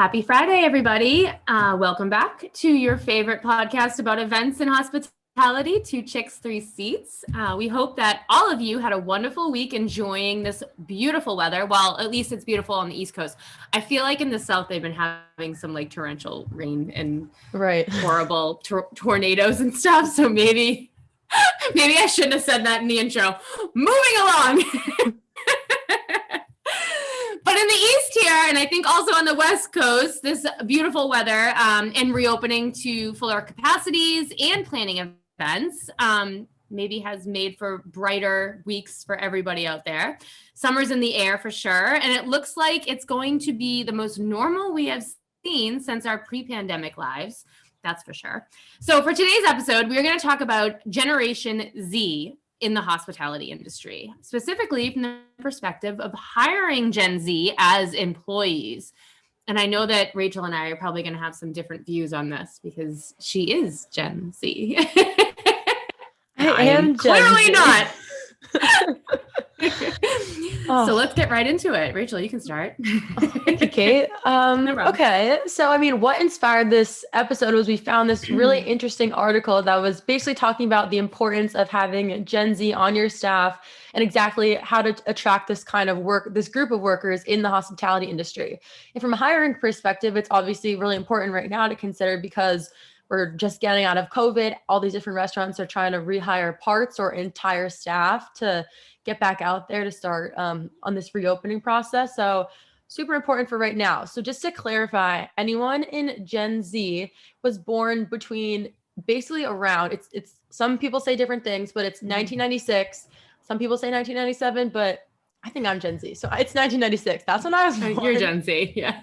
Happy Friday, everybody. Welcome back to your favorite podcast about events and hospitality, Two Chicks, Three Seats. We hope that all of you had a wonderful week enjoying this beautiful weather. Well, at least it's beautiful on the East Coast. I feel like in the South, they've been having some like torrential rain and horrible tornadoes and stuff. So maybe I shouldn't have said that in the intro. Moving along. But in the East here, and I think also on the West Coast, this beautiful weather and reopening to fuller capacities and planning events maybe has made for brighter weeks for everybody out there. Summer's in the air for sure, and it looks like it's going to be the most normal we have seen since our pre-pandemic lives. That's for sure. So for today's episode, we're going to talk about Generation Z in the hospitality industry, specifically from the perspective of hiring Gen Z as employees. And I know that Rachel and I are probably going to have some different views on this because she is Gen Z. I am clearly Gen Z. not. So let's get right into it. Rachel, you can start. Thank you, Kate. Okay. So, what inspired this episode was we found this really interesting article that was basically talking about the importance of having Gen Z on your staff and exactly how to attract this group of workers in the hospitality industry. And from a hiring perspective, it's obviously really important right now to consider because we're just getting out of COVID. All these different restaurants are trying to rehire parts or entire staff to get back out there to start on this reopening process. So super important for right now. So just to clarify, anyone in Gen Z was born between basically around, it's some people say different things, but it's 1996. Some people say 1997, but I think I'm Gen Z. So it's 1996. That's when I was born. You're Gen Z, yeah.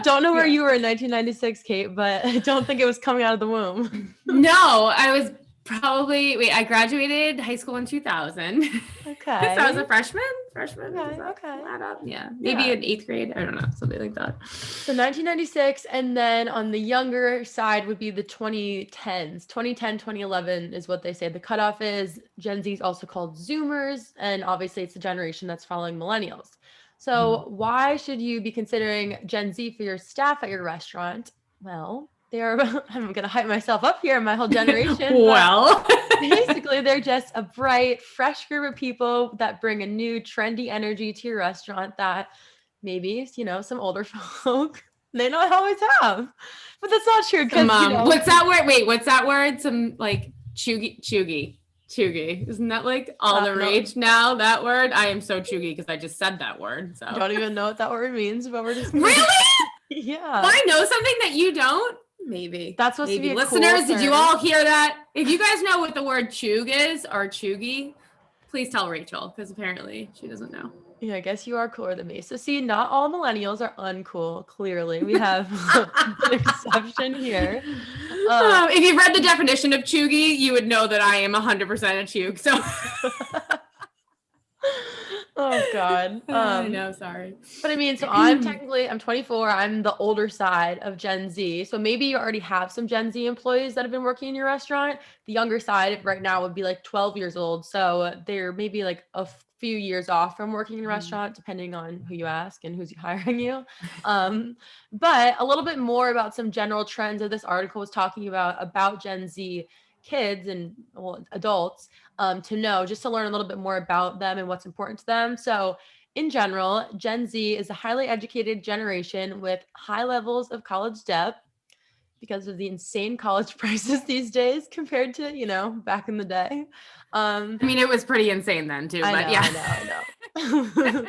Don't know where you were in 1996, Kate, but I don't think it was coming out of the womb. No, I was I graduated high school in 2000. Okay. So I was a freshman. Okay. Yeah. Maybe in 8th grade. I don't know. Something like that. So 1996. And then on the younger side would be the 2010s. 2010, 2011 is what they say. The cutoff is Gen Z is also called Zoomers. And obviously it's the generation that's following millennials. So why should you be considering Gen Z for your staff at your restaurant? Well, I'm going to hype myself up here, my whole generation. Well, basically, they're just a bright, fresh group of people that bring a new, trendy energy to your restaurant that maybe, some older folk, they not always have. But that's not true. What's that word? Wait, what's that word? Some like chuggy. Isn't that like all the rage now, that word? I am so chuggy because I just said that word. So don't even know what that word means, but we're just really? Yeah. Do I know something that you don't? Maybe. That's supposed to be listeners, did you all hear that? If you guys know what the word chug is or chuggy, please tell Rachel because apparently she doesn't know. Yeah, I guess you are cooler than me. So see, not all millennials are uncool. Clearly, we have an exception here. If you've read the definition of chuggy, you would know that I am 100% a chug. So. Oh God. I know, sorry. But so I'm 24. I'm the older side of Gen Z. So maybe you already have some Gen Z employees that have been working in your restaurant. The younger side right now would be like 12 years old. So they're maybe like a few years off from working in a restaurant, depending on who you ask and who's hiring you. But a little bit more about some general trends that this article was talking about Gen Z kids and adults to know, just to learn a little bit more about them and what's important to them. So in general, Gen Z is a highly educated generation with high levels of college debt because of the insane college prices these days compared to, back in the day. It was pretty insane then too, but I know.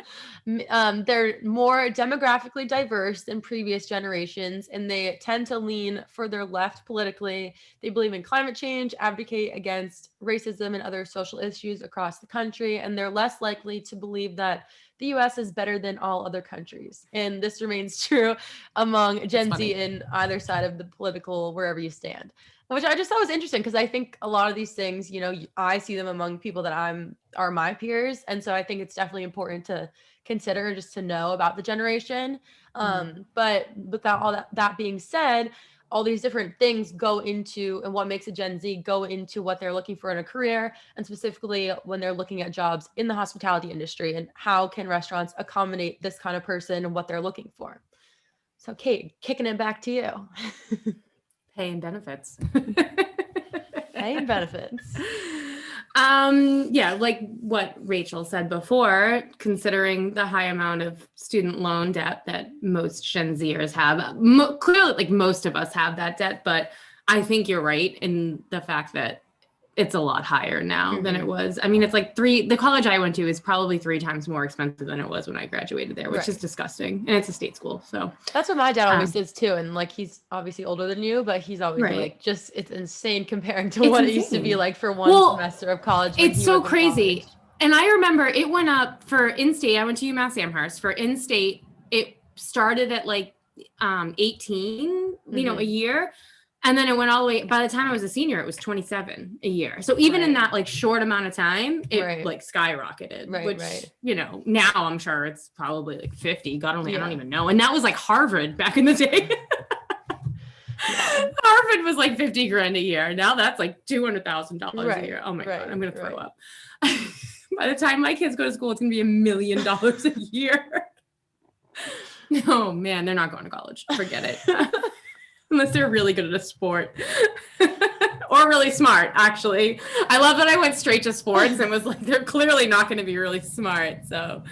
They're more demographically diverse than previous generations, and they tend to lean further left politically. They believe in climate change, advocate against racism and other social issues across the country, and they're less likely to believe that the U.S. is better than all other countries. And this remains true among Gen Z in either side of the political, wherever you stand. Which I just thought was interesting because I think a lot of these things, I see them among people that are my peers. And so I think it's definitely important to consider just to know about the generation. But without all that being said, all these different things go into, and what makes a Gen Z go into what they're looking for in a career, and specifically when they're looking at jobs in the hospitality industry and how can restaurants accommodate this kind of person and what they're looking for. So Kate, kicking it back to you. Pay and benefits. Pay and benefits. Yeah, like what Rachel said before, considering the high amount of student loan debt that most Gen Zers have, clearly, like most of us have that debt, but I think you're right in the fact that it's a lot higher now than it was. I mean, it's like the college I went to is probably 3 times more expensive than it was when I graduated there, which is disgusting. And it's a state school. So that's what my dad always says too. And like, he's obviously older than you, but he's always like, just, it's insane comparing to what it used to be like for one semester of college. It's so crazy. And I remember it went up for in-state. I went to UMass Amherst. For in-state, it started at like 18, a year. And then it went all the way, by the time I was a senior, it was 27 a year. So even in that like short amount of time, it like skyrocketed, which, now I'm sure it's probably like 50, God only, I don't even know. And that was like Harvard back in the day. Harvard was like 50 grand a year. Now that's like $200,000 a year. Oh my God, I'm going to throw up. By the time my kids go to school, it's going to be $1 million a year. Oh man, they're not going to college. Forget it. Unless they're really good at a sport or really smart, actually. I love that I went straight to sports and was like, they're clearly not going to be really smart. So,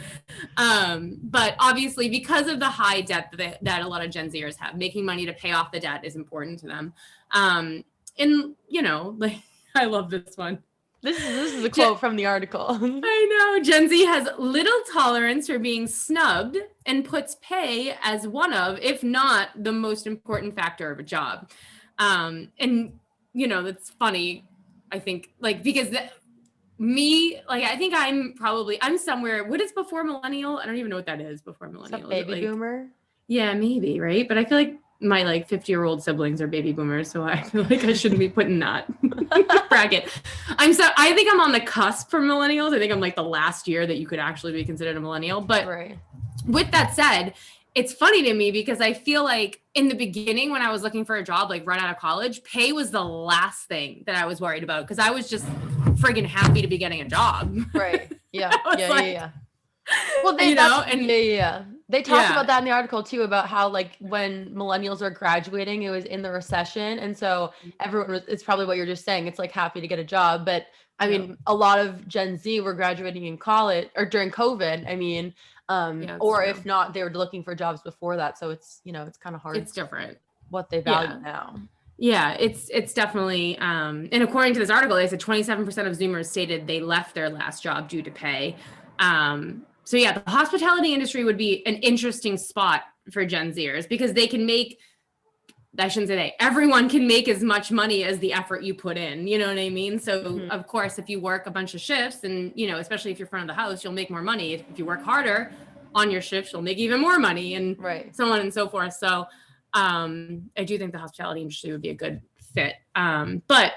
but obviously because of the high debt that a lot of Gen Zers have, making money to pay off the debt is important to them. And like, I love this one. This is a quote from the article. I know. Gen Z has little tolerance for being snubbed and puts pay as one of, if not the most important factor of a job. And, that's funny, I think, like, because I think I'm somewhere, what is before millennial? I don't even know what that is before millennial. Baby boomer? Yeah, maybe, right? But I feel like my 50-year-old siblings are baby boomers, so I feel like I shouldn't be putting that bracket. I think I'm on the cusp for millennials. I think I'm like the last year that you could actually be considered a millennial. But with that said, it's funny to me because I feel like in the beginning when I was looking for a job, like right out of college, pay was the last thing that I was worried about because I was just friggin' happy to be getting a job. Right. Yeah. Yeah. Well, they they talked about that in the article too, about how like when millennials are graduating, it was in the recession, and so it's probably what you're just saying. It's like happy to get a job, but I mean, a lot of Gen Z were graduating in college or during COVID. I mean, or if not, they were looking for jobs before that. So it's it's kind of hard. It's different what they value now. Yeah, it's definitely, and according to this article, they said 27% of Zoomers stated they left their last job due to pay. So yeah, the hospitality industry would be an interesting spot for Gen Zers because they can everyone can make as much money as the effort you put in, you know what I mean? So of course, if you work a bunch of shifts and, especially if you're front of the house, you'll make more money. If you work harder on your shifts, you'll make even more money and so on and so forth. So I do think the hospitality industry would be a good fit. But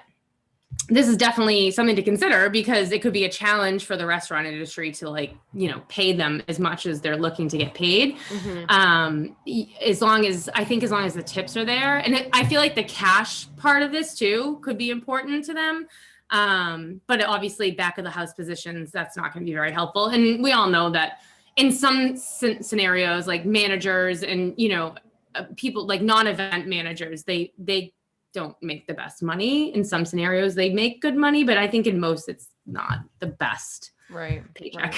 this is definitely something to consider because it could be a challenge for the restaurant industry to pay them as much as they're looking to get paid. As long as the tips are there. And I feel like the cash part of this too could be important to them. But obviously back of the house positions, that's not going to be very helpful. And we all know that in some scenarios, like managers and, people like non-event managers, they don't make the best money. In some scenarios, they make good money, but I think in most, it's not the best paycheck.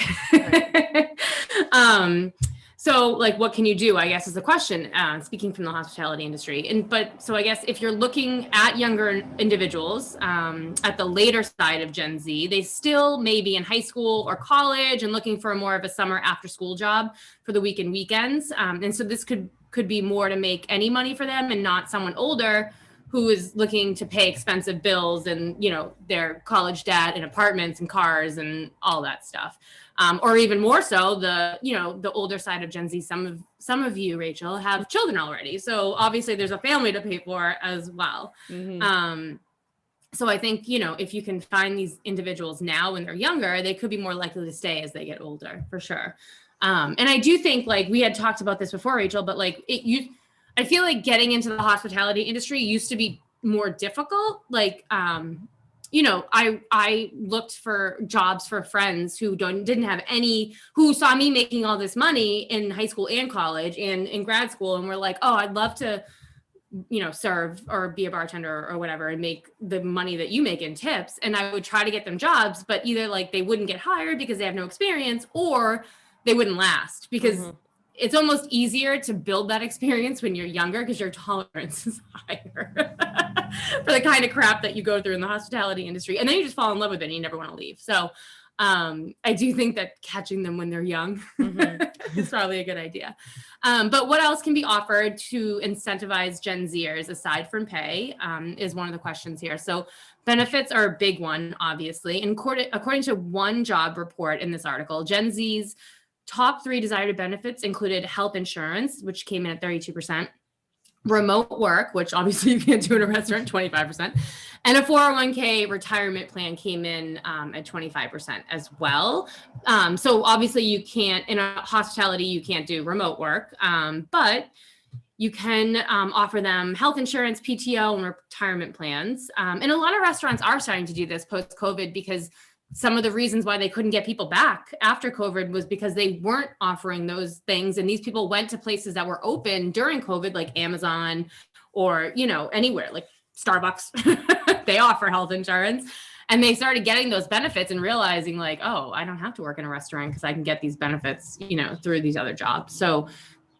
So like, what can you do, I guess is the question, speaking from the hospitality industry. So I guess if you're looking at younger individuals at the later side of Gen Z, they still may be in high school or college and looking for more of a summer after school job for the week and weekends. And so this could be more to make any money for them and not someone older who is looking to pay expensive bills and, their college debt and apartments and cars and all that stuff. Or even more so the older side of Gen Z, some of you, Rachel, have children already. So obviously there's a family to pay for as well. So I think, if you can find these individuals now when they're younger, they could be more likely to stay as they get older for sure. And I do think like we had talked about this before, Rachel, but like I feel like getting into the hospitality industry used to be more difficult. Like, I looked for jobs for friends who didn't have any, who saw me making all this money in high school and college and in grad school, and were like, oh, I'd love to, serve or be a bartender or whatever and make the money that you make in tips. And I would try to get them jobs, but either like they wouldn't get hired because they have no experience, or they wouldn't last because it's almost easier to build that experience when you're younger because your tolerance is higher for the kind of crap that you go through in the hospitality industry. And then you just fall in love with it and you never want to leave. So I do think that catching them when they're young is probably a good idea. But what else can be offered to incentivize Gen Zers aside from pay is one of the questions here. So benefits are a big one, obviously. And according to one job report in this article, Gen Z's top 3 desired benefits included health insurance, which came in at 32%, remote work, which obviously you can't do in a restaurant, 25%, and a 401k retirement plan came in at 25% as well. So obviously you can't, in a hospitality, you can't do remote work, but you can offer them health insurance, PTO, and retirement plans. And a lot of restaurants are starting to do this post-COVID because some of the reasons why they couldn't get people back after COVID was because they weren't offering those things. And these people went to places that were open during COVID, like Amazon or, anywhere like Starbucks, they offer health insurance. And they started getting those benefits and realizing like, oh, I don't have to work in a restaurant because I can get these benefits, through these other jobs. So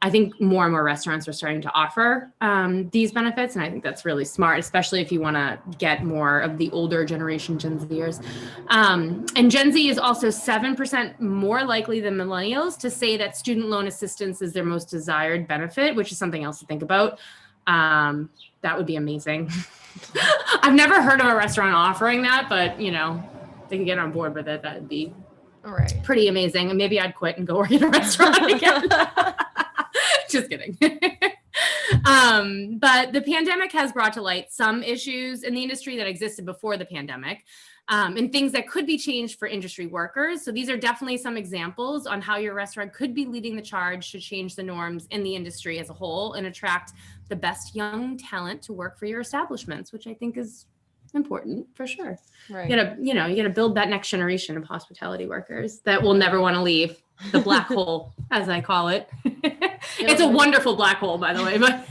I think more and more restaurants are starting to offer these benefits. And I think that's really smart, especially if you want to get more of the older generation Gen Zers. And Gen Z is also 7% more likely than millennials to say that student loan assistance is their most desired benefit, which is something else to think about. That would be amazing. I've never heard of a restaurant offering that, but they could get on board with it. That would be pretty amazing. And maybe I'd quit and go work in a restaurant again. Just kidding. But the pandemic has brought to light some issues in the industry that existed before the pandemic, and things that could be changed for industry workers. So these are definitely some examples on how your restaurant could be leading the charge to change the norms in the industry as a whole and attract the best young talent to work for your establishments, which I think is important for sure. Right. You gotta build that next generation of hospitality workers that will never want to leave the black hole, as I call it. It's a wonderful black hole, by the way, but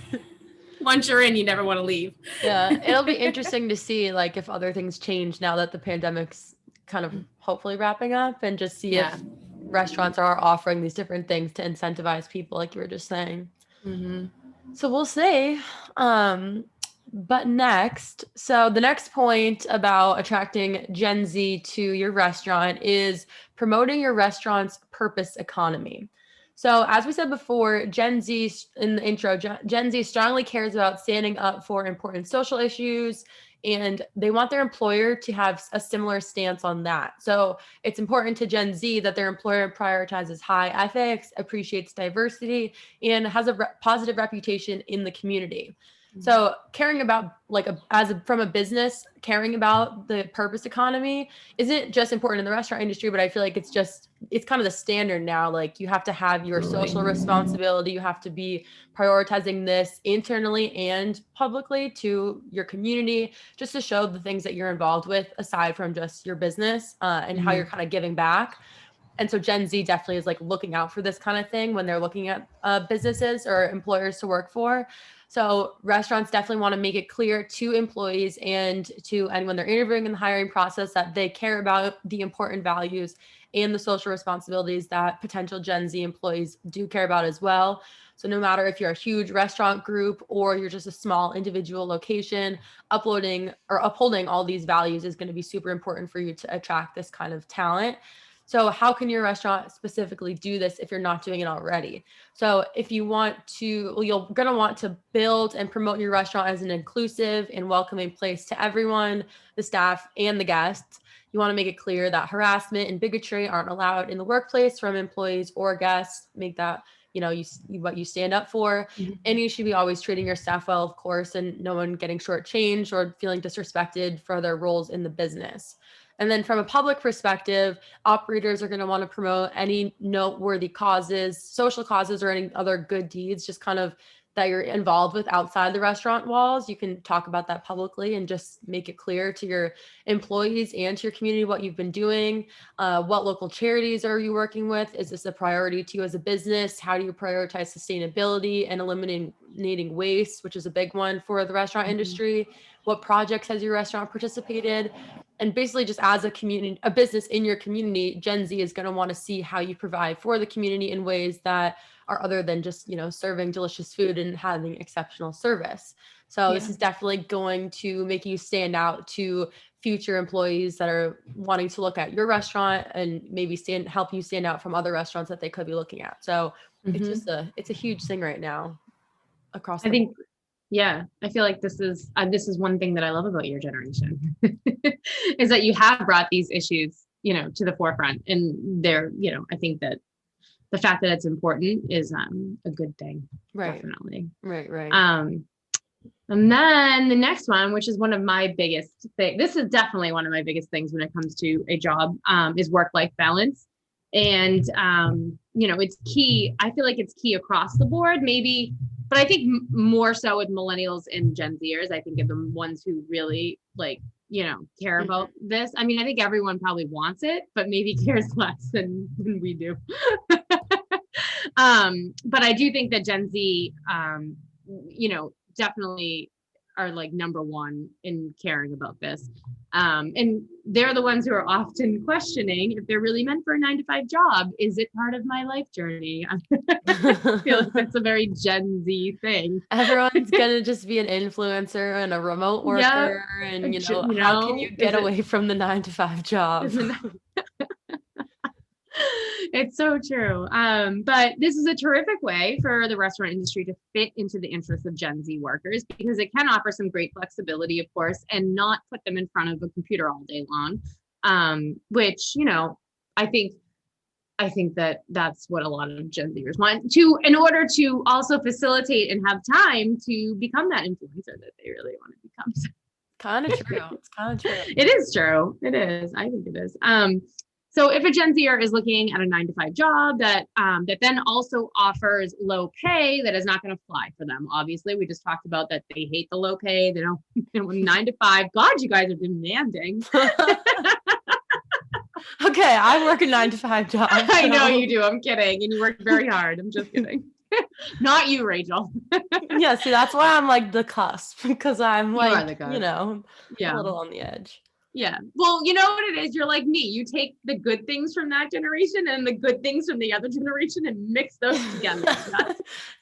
once you're in, you never want to leave. Yeah. It'll be interesting to see like if other things change now that the pandemic's kind of hopefully wrapping up, and just see if restaurants are offering these different things to incentivize people, like you were just saying. So we'll see. But next, so the next point about attracting Gen Z to your restaurant is promoting your restaurant's purpose economy. So as we said before, Gen Z in the intro, Gen Z strongly cares about standing up for important social issues, and they want their employer to have a similar stance on that. So it's important to Gen Z that their employer prioritizes high ethics, appreciates diversity, and has a positive reputation in the community. So caring about from a business, caring about the purpose economy isn't just important in the restaurant industry, but I feel like it's kind of the standard now. Like you have to have your social responsibility. You have to be prioritizing this internally and publicly to your community, just to show the things that you're involved with aside from just your business and how you're kind of giving back. And so Gen Z definitely is like looking out for this kind of thing when they're looking at businesses or employers to work for. So restaurants definitely want to make it clear to employees and to anyone they're interviewing in the hiring process that they care about the important values and the social responsibilities that potential Gen Z employees do care about as well. So no matter if you're a huge restaurant group or you're just a small individual location, upholding all these values is going to be super important for you to attract this kind of talent. So how can your restaurant specifically do this if you're not doing it already? So if you want to, you're going to want to build and promote your restaurant as an inclusive and welcoming place to everyone, the staff and the guests. You want to make it clear that harassment and bigotry aren't allowed in the workplace from employees or guests. Make that, what you stand up for. And you should be always treating your staff well, of course, and no one getting shortchanged or feeling disrespected for their roles in the business. And then from a public perspective, operators are going to want to promote any noteworthy causes, social causes, or any other good deeds, just kind of that you're involved with outside the restaurant walls, you can talk about that publicly and just make it clear to your employees and to your community what you've been doing. What local charities are you working with? Is this a priority to you as a business? How do you prioritize sustainability and eliminating waste, which is a big one for the restaurant industry? What projects has your restaurant participated? And basically just as a business in your community, Gen Z is going to want to see how you provide for the community in ways that are other than just, serving delicious food and having exceptional service. So this is definitely going to make you stand out to future employees that are wanting to look at your restaurant and maybe help you stand out from other restaurants that they could be looking at. So it's a huge thing right now across the board. Yeah, I feel like this is one thing that I love about your generation is that you have brought these issues, to the forefront, and they're, I think that the fact that it's important is a good thing. Right. Definitely. Right. And then the next one, which is one of my biggest things, this is definitely one of my biggest things when it comes to a job, is work-life balance. And, it's key. I feel like it's key across the board, maybe, but I think more so with millennials and Gen Zers. I think of the ones who really care about this. I mean, I think everyone probably wants it, but maybe cares less than we do. But I do think that Gen Z, definitely are like number one in caring about this. And they're the ones who are often questioning if they're really meant for a 9-to-5 job. Is it part of my life journey? I feel like that's a very Gen Z thing. Everyone's gonna just be an influencer and a remote worker, and how can you get away from the 9-to-5 job? It's so true. But this is a terrific way for the restaurant industry to fit into the interests of Gen Z workers, because it can offer some great flexibility, of course, and not put them in front of a computer all day long. Which, I think that that's what a lot of Gen Zers want in order to also facilitate and have time to become that influencer that they really want to become. Kind of true. It's kind of true. It is true. It is. I think it is. So if a Gen Zer is looking at a 9-to-5 job that then also offers low pay, that is not going to fly for them. Obviously, we just talked about that they hate the low pay. They don't 9-to-5. God, you guys are demanding. Okay, I work a 9-to-5 job. So. I know you do. I'm kidding. And you work very hard. I'm just kidding. Not you, Rachel. Yeah, see, that's why I'm like the cusp, because I'm like, a little on the edge. Yeah. Well, you know what it is? You're like me. You take the good things from that generation and the good things from the other generation and mix those together.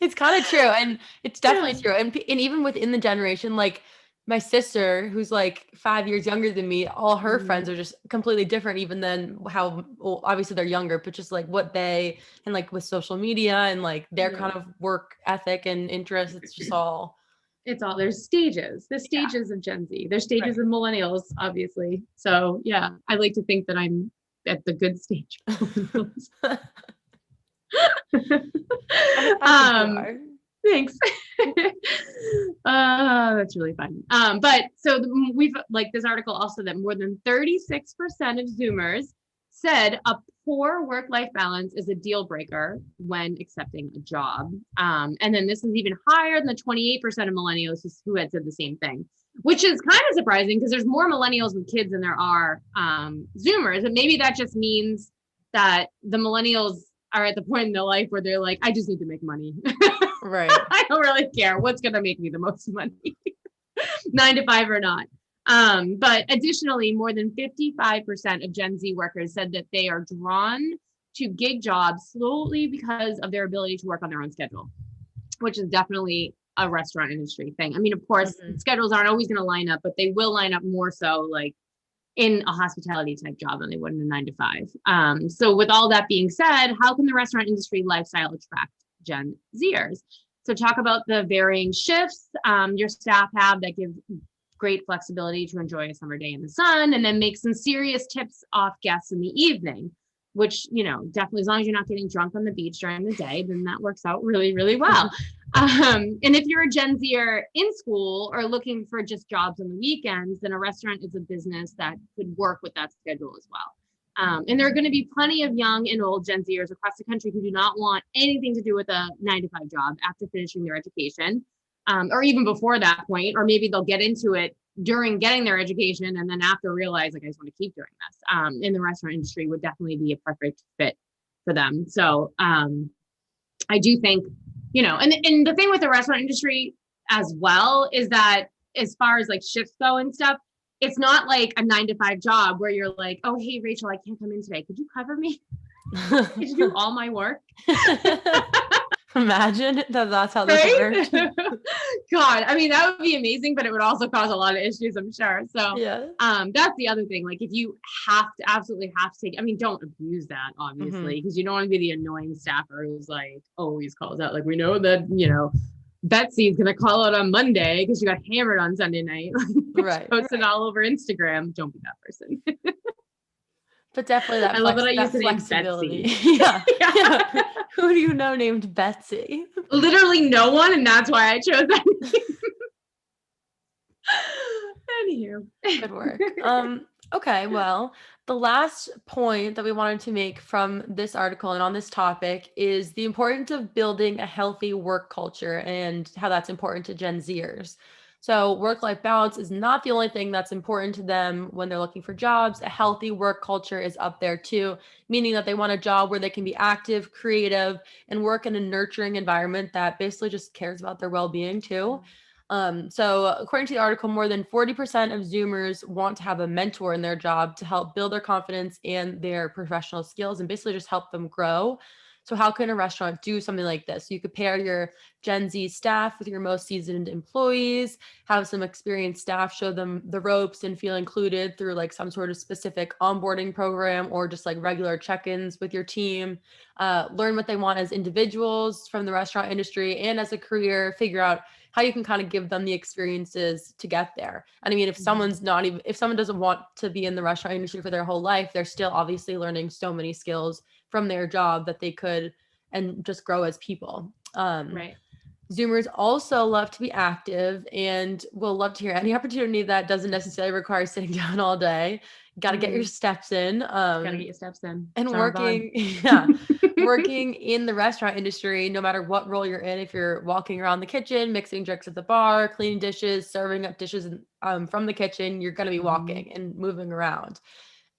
It's kind of true. And it's definitely true. And even within the generation, like my sister, who's like 5 years younger than me, all her friends are just completely different, even than how, obviously they're younger, but just like what they, and like with social media and like their kind of work ethic and interests, it's just all. There's stages. There's stages of Gen Z. There's stages of millennials, obviously. So yeah, I like to think that I'm at the good stage. Thanks. That's really fun. But so we've this article also that more than 36% of Zoomers said a poor work-life balance is a deal breaker when accepting a job. And then this is even higher than the 28% of millennials who had said the same thing, which is kind of surprising because there's more millennials with kids than there are Zoomers. And maybe that just means that the millennials are at the point in their life where they're like, I just need to make money. Right. I don't really care what's going to make me the most money, 9-to-5 or not. But additionally, more than 55% of Gen Z workers said that they are drawn to gig jobs solely because of their ability to work on their own schedule, which is definitely a restaurant industry thing. I mean, of course, schedules aren't always going to line up, but they will line up more so like in a hospitality type job than they would in a 9-to-5. So with all that being said, how can the restaurant industry lifestyle attract Gen Zers? So talk about the varying shifts your staff have that give great flexibility to enjoy a summer day in the sun, and then make some serious tips off guests in the evening, which, definitely as long as you're not getting drunk on the beach during the day, then that works out really, really well. And if you're a Gen Zer in school or looking for just jobs on the weekends, then a restaurant is a business that could work with that schedule as well. And there are going to be plenty of young and old Gen Zers across the country who do not want anything to do with a 9 to 5 job after finishing their education, or even before that point, or maybe they'll get into it during getting their education and then after realize, like, I just want to keep doing this. In the restaurant industry would definitely be a perfect fit for them. So I do think, and the thing with the restaurant industry as well is that as far as like shifts go and stuff, it's not like a 9 to 5 job where you're like, oh, hey, Rachel, I can't come in today. Could you cover me? Could you do all my work? Imagine that's how this works. God, I mean, that would be amazing, but it would also cause a lot of issues, I'm sure. So yeah. That's the other thing. Like if you absolutely have to take, I mean, don't abuse that, obviously, because you don't want to be the annoying staffer who's like always calls out, like, we know that, Betsy's going to call out on Monday because you got hammered on Sunday night. Right. Posted all over Instagram. Don't be that person. But definitely that, I love that I use the name flexibility. Betsy. Yeah. Who do you know named Betsy? Literally no one, and that's why I chose that name. Anywho. Good work. Okay, well, the last point that we wanted to make from this article and on this topic is the importance of building a healthy work culture and how that's important to Gen Zers. So work-life balance is not the only thing that's important to them when they're looking for jobs. A healthy work culture is up there too, meaning that they want a job where they can be active, creative, and work in a nurturing environment that basically just cares about their well-being too. So according to the article, more than 40% of Zoomers want to have a mentor in their job to help build their confidence and their professional skills and basically just help them grow. So how can a restaurant do something like this? You could pair your Gen Z staff with your most seasoned employees, have some experienced staff show them the ropes and feel included through like some sort of specific onboarding program or just like regular check-ins with your team, learn what they want as individuals from the restaurant industry and as a career, figure out how you can kind of give them the experiences to get there. And I mean, if someone doesn't want to be in the restaurant industry for their whole life, they're still obviously learning so many skills from their job that they could and just grow as people. Right. Zoomers also love to be active and will love to hear any opportunity that doesn't necessarily require sitting down all day. Got to get your steps in. Got to get your steps in. And working in the restaurant industry, no matter what role you're in, if you're walking around the kitchen, mixing drinks at the bar, cleaning dishes, serving up dishes from the kitchen, you're going to be walking and moving around.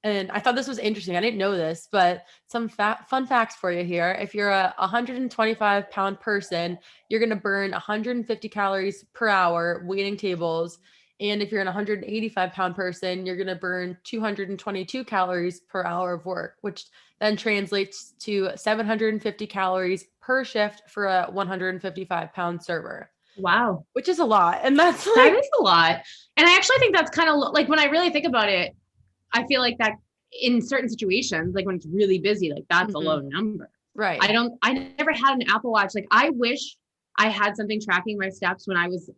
And I thought this was interesting. I didn't know this, but some fun facts for you here. If you're a 125-pound person, you're going to burn 150 calories per hour waiting tables. And if you're an 185-pound person, you're going to burn 222 calories per hour of work, which then translates to 750 calories per shift for a 155-pound server. Wow. Which is a lot. And that is a lot. And I actually think that's kind of like when I really think about it, I feel like that in certain situations, like when it's really busy, like that's a low number. Right. I never had an Apple Watch. Like I wish I had something tracking my steps when I was,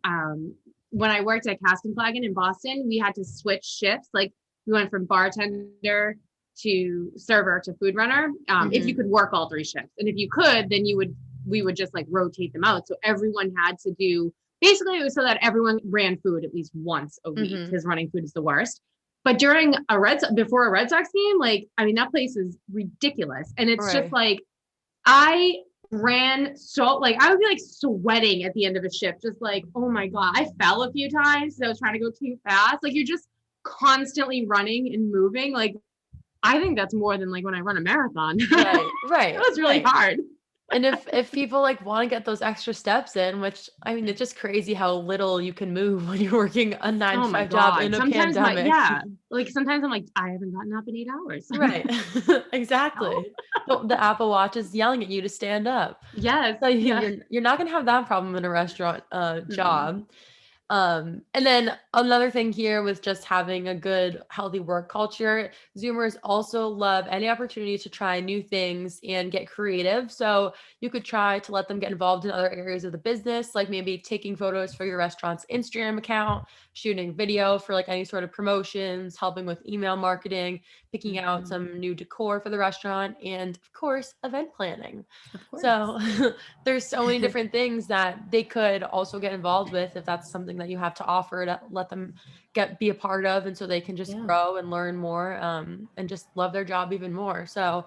when I worked at Cask and Flagon in Boston. We had to switch shifts. Like we went from bartender to server to food runner. If you could work all 3 shifts, and if you could, then we would just like rotate them out. So everyone had to do, basically it was so that everyone ran food at least once a week because running food is the worst. But during before a Red Sox game, like, I mean, that place is ridiculous. And it's just like, I ran so, like, I would be like sweating at the end of a shift, just like, oh my God, I fell a few times because I was trying to go too fast. Like, you're just constantly running and moving. Like, I think that's more than like when I run a marathon. Right. It was really hard. And if people like want to get those extra steps in, which I mean, it's just crazy how little you can move when you're working a 9 to 5 job in a pandemic. Like sometimes I'm like, I haven't gotten up in 8 hours. Right. Exactly. The Apple Watch is yelling at you to stand up. Yes. So you're not going to have that problem in a restaurant job. And then another thing here with just having a good, healthy work culture, Zoomers also love any opportunity to try new things and get creative. So you could try to let them get involved in other areas of the business, like maybe taking photos for your restaurant's Instagram account, shooting video for like any sort of promotions, helping with email marketing, picking out some new decor for the restaurant, and of course, event planning. So there's so many different things that they could also get involved with if that's something something that you have to offer to let them be a part of. And so they can just grow and learn more, and just love their job even more. So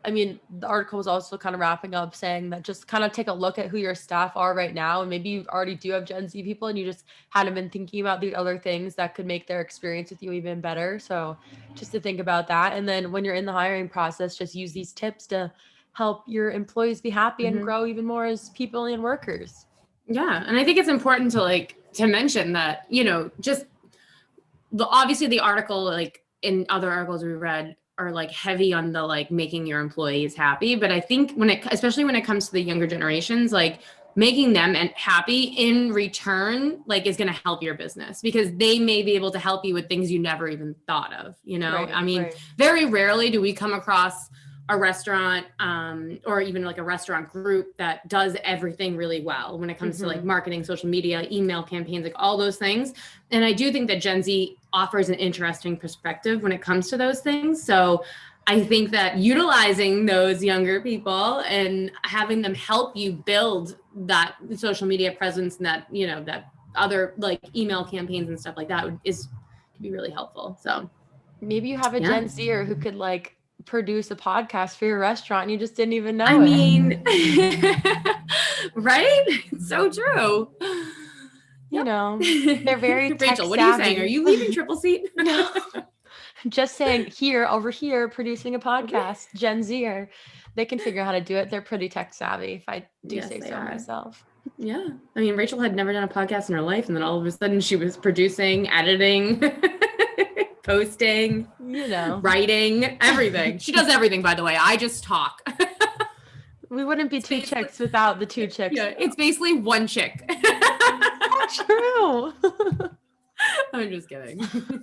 I mean, the article was also kind of wrapping up saying that just kind of take a look at who your staff are right now. And maybe you already do have Gen Z people and you just hadn't been thinking about the other things that could make their experience with you even better. So just to think about that. And then when you're in the hiring process, just use these tips to help your employees be happy and grow even more as people and workers. Yeah. And I think it's important to mention that, just obviously the article, in other articles we read, are heavy on the making your employees happy. But I think especially when it comes to the younger generations, making them happy in return, is going to help your business, because they may be able to help you with things you never even thought of, Right. Very rarely do we come across a restaurant, or even a restaurant group that does everything really well when it comes to marketing, social media, email campaigns, all those things. And I do think that Gen Z offers an interesting perspective when it comes to those things. So I think that utilizing those younger people and having them help you build that social media presence and that, that other email campaigns and stuff like that could be really helpful. So maybe you have a Gen Zer who could produce a podcast for your restaurant and you just didn't even know I mean, right? It's so true. They're very Rachel, what savvy. are you saying? Are you leaving Tripleseat? No. Just saying, over here producing a podcast, Gen Zer, they can figure out how to do it. They're pretty tech savvy, if I do say so myself. Yeah. I mean, Rachel had never done a podcast in her life, and then all of a sudden she was producing, editing, posting, writing, everything. She does everything, by the way. I just talk. We wouldn't be two chicks without the two chicks. Yeah, it's basically one chick. True. I'm just kidding.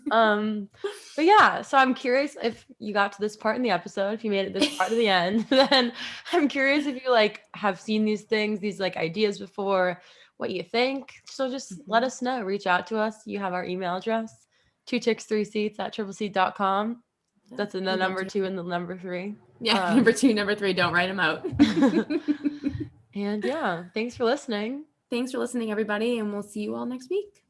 But yeah, so I'm curious if you got to this part in the episode, if you made it this part to the end, then I'm curious if you have seen these things, these ideas before, what you think. So just let us know. Reach out to us. You have our email address, 2chicks3seats@tripleseat.com. That's in the number 2 and the number 3. Yeah, number 2, number 3. Don't write them out. And yeah, thanks for listening. Thanks for listening, everybody, and we'll see you all next week.